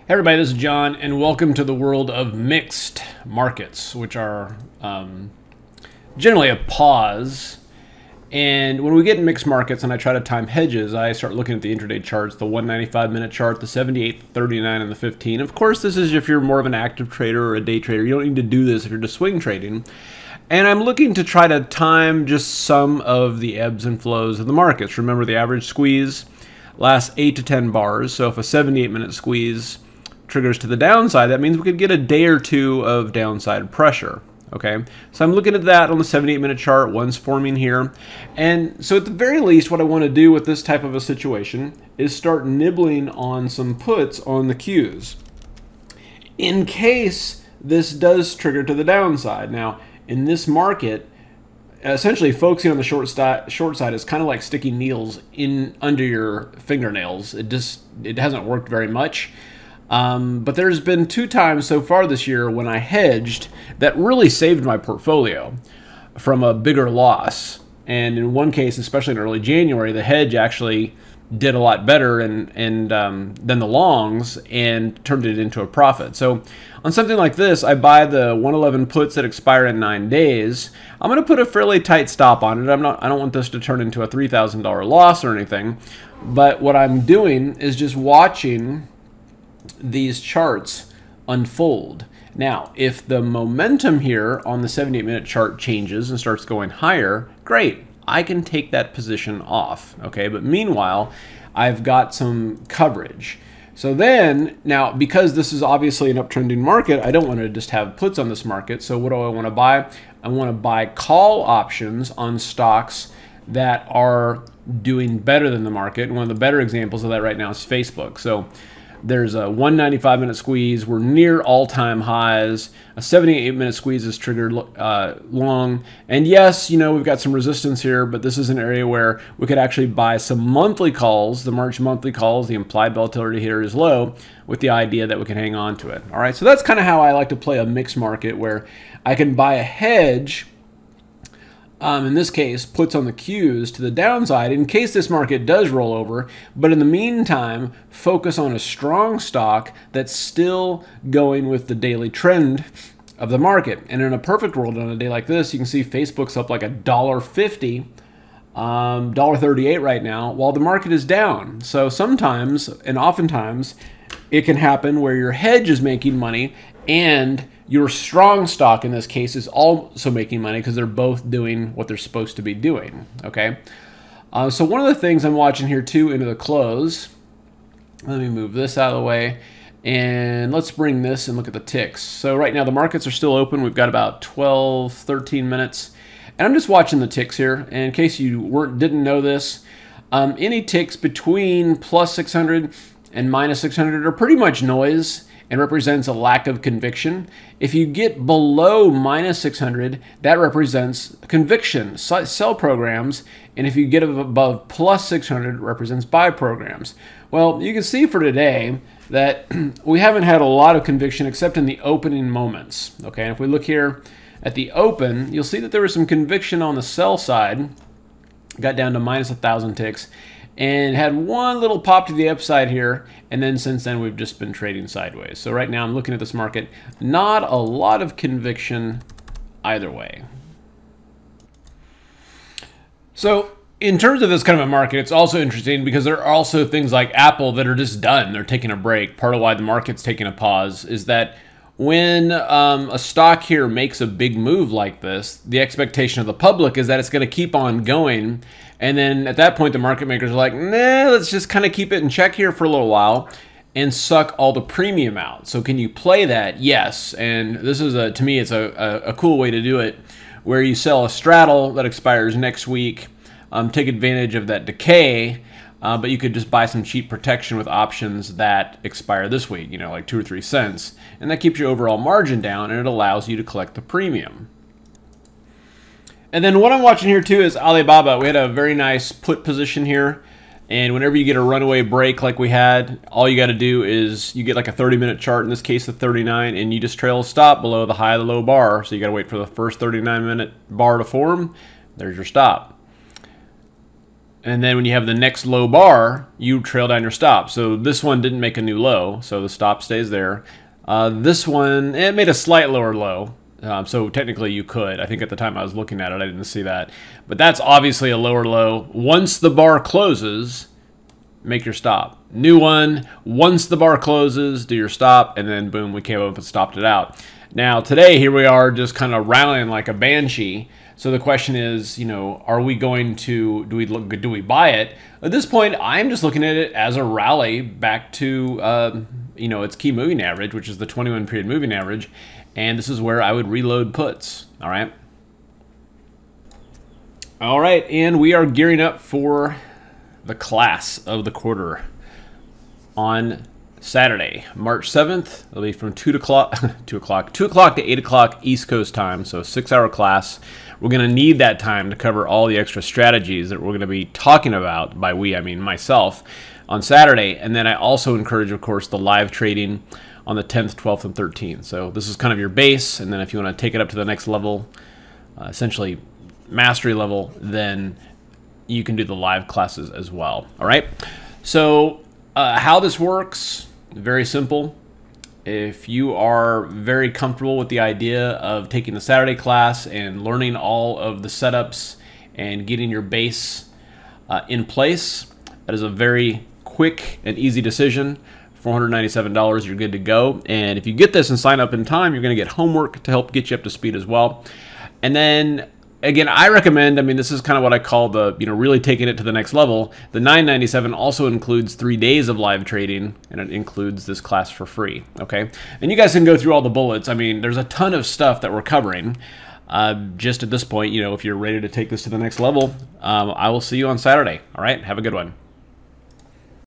Hey everybody, this is John, and welcome to the world of mixed markets, which are generally a pause. And when we get in mixed markets and I try to time hedges, I start looking at the intraday charts, the 195-minute chart, the 78, the 39, and the 15. Of course, this is if you're more of an active trader or a day trader. You don't need to do this if you're just swing trading. And I'm looking to try to time just some of the ebbs and flows of the markets. Remember, the average squeeze lasts 8 to 10 bars. So if a 78-minute squeeze triggers to the downside, that means we could get a day or two of downside pressure. Okay, so I'm looking at that on the 78-minute chart. One's forming here. And so at the very least, what I want to do with this type of a situation is start nibbling on some puts on the Qs in case this does trigger to the downside. Now, in this market, essentially focusing on the short side is kind of like sticking needles in under your fingernails. It hasn't worked very much. But there's been 2 times so far this year when I hedged that really saved my portfolio from a bigger loss. And in one case, especially in early January, the hedge actually did a lot better than the longs and turned it into a profit. So on something like this, I buy the 111 puts that expire in 9 days. I'm going to put a fairly tight stop on it. I don't want this to turn into a $3,000 loss or anything. But what I'm doing is just watching these charts unfold. Now, if the momentum here on the 78-minute chart changes and starts going higher, great. I can take that position off, okay? But meanwhile, I've got some coverage. So then, now, because this is obviously an uptrending market, I don't want to just have puts on this market. So what do I want to buy? I want to buy call options on stocks that are doing better than the market. And one of the better examples of that right now is Facebook. So there's a 195-minute squeeze. We're near all-time highs. A 78-minute squeeze is triggered long. And yes, you know, we've got some resistance here, but this is an area where we could actually buy some monthly calls. The March monthly calls, the implied volatility here is low, with the idea that we can hang on to it. All right, so that's kind of how I like to play a mixed market, where I can buy a hedge, in this case, puts on the Qs to the downside in case this market does roll over. But in the meantime, focus on a strong stock that's still going with the daily trend of the market. And in a perfect world, on a day like this, you can see Facebook's up like $1.50, $1.38 right now, while the market is down. So sometimes, and oftentimes, it can happen where your hedge is making money and your strong stock in this case is also making money because they're both doing what they're supposed to be doing, okay? So one of the things I'm watching here too into the close, let me move this out of the way, and let's bring this and look at the ticks. So right now the markets are still open. We've got about 12, 13 minutes, and I'm just watching the ticks here. And in case you didn't know this, any ticks between plus 600 and minus 600 are pretty much noise and represents a lack of conviction. If you get below minus 600, that represents conviction, sell programs, and if you get above plus 600, it represents buy programs. Well, you can see for today that we haven't had a lot of conviction except in the opening moments. Okay, and if we look here at the open, you'll see that there was some conviction on the sell side, got down to minus 1,000 ticks, and had one little pop to the upside here, and then since then we've just been trading sideways. So right now I'm looking at this market, not a lot of conviction either way. So in terms of this kind of a market, it's also interesting because there are also things like Apple that are just done. They're taking a break. Part of why the market's taking a pause is that when a stock here makes a big move like this, the expectation of the public is that it's going to keep on going. And then at that point, the market makers are like, nah, let's just kind of keep it in check here for a little while and suck all the premium out. So can you play that? Yes. And this is, to me, it's a cool way to do it, where you sell a straddle that expires next week, take advantage of that decay, but you could just buy some cheap protection with options that expire this week, you know, like 2 or 3 cents. And that keeps your overall margin down, and it allows you to collect the premium. And then what I'm watching here too is Alibaba. We had a very nice put position here. And whenever you get a runaway break like we had, all you got to do is you get like a 30-minute chart, in this case the 39, and you just trail a stop below the high of the low bar. So you got to wait for the first 39-minute bar to form. There's your stop. And then when you have the next low bar, you trail down your stop. So this one didn't make a new low, so the stop stays there. This one, it made a slight lower low. So technically you could. I think at the time I was looking at it, I didn't see that. But that's obviously a lower low. Once the bar closes, make your stop. New one, once the bar closes, do your stop, and then boom, we came up and stopped it out. Now today, here we are just kind of rallying like a banshee. So the question is, you know, are we going to, do we buy it? At this point, I'm just looking at it as a rally back to, you know, its key moving average, which is the 21 period moving average. And this is where I would reload puts, all right? All right, and we are gearing up for the class of the quarter on Saturday, March 7th. It'll be from 2 o'clock to 8 o'clock East Coast time, so 6-hour class. We're going to need that time to cover all the extra strategies that we're going to be talking about. By we, I mean myself, on Saturday. And then I also encourage, of course, the live trading on the 10th, 12th, and 13th. So this is kind of your base, and then if you want to take it up to the next level, essentially mastery level, then you can do the live classes as well. All right. So how this works, very simple. If you are very comfortable with the idea of taking the Saturday class and learning all of the setups and getting your base in place, that is a very quick and easy decision. $497, you're good to go. And if you get this and sign up in time, you're going to get homework to help get you up to speed as well. And then again, I recommend, I mean, this is kind of what I call the, you know, really taking it to the next level. The $997 also includes 3 days of live trading, and it includes this class for free, okay? And you guys can go through all the bullets. I mean, there's a ton of stuff that we're covering. Just at this point, you know, if you're ready to take this to the next level, I will see you on Saturday. All right, have a good one.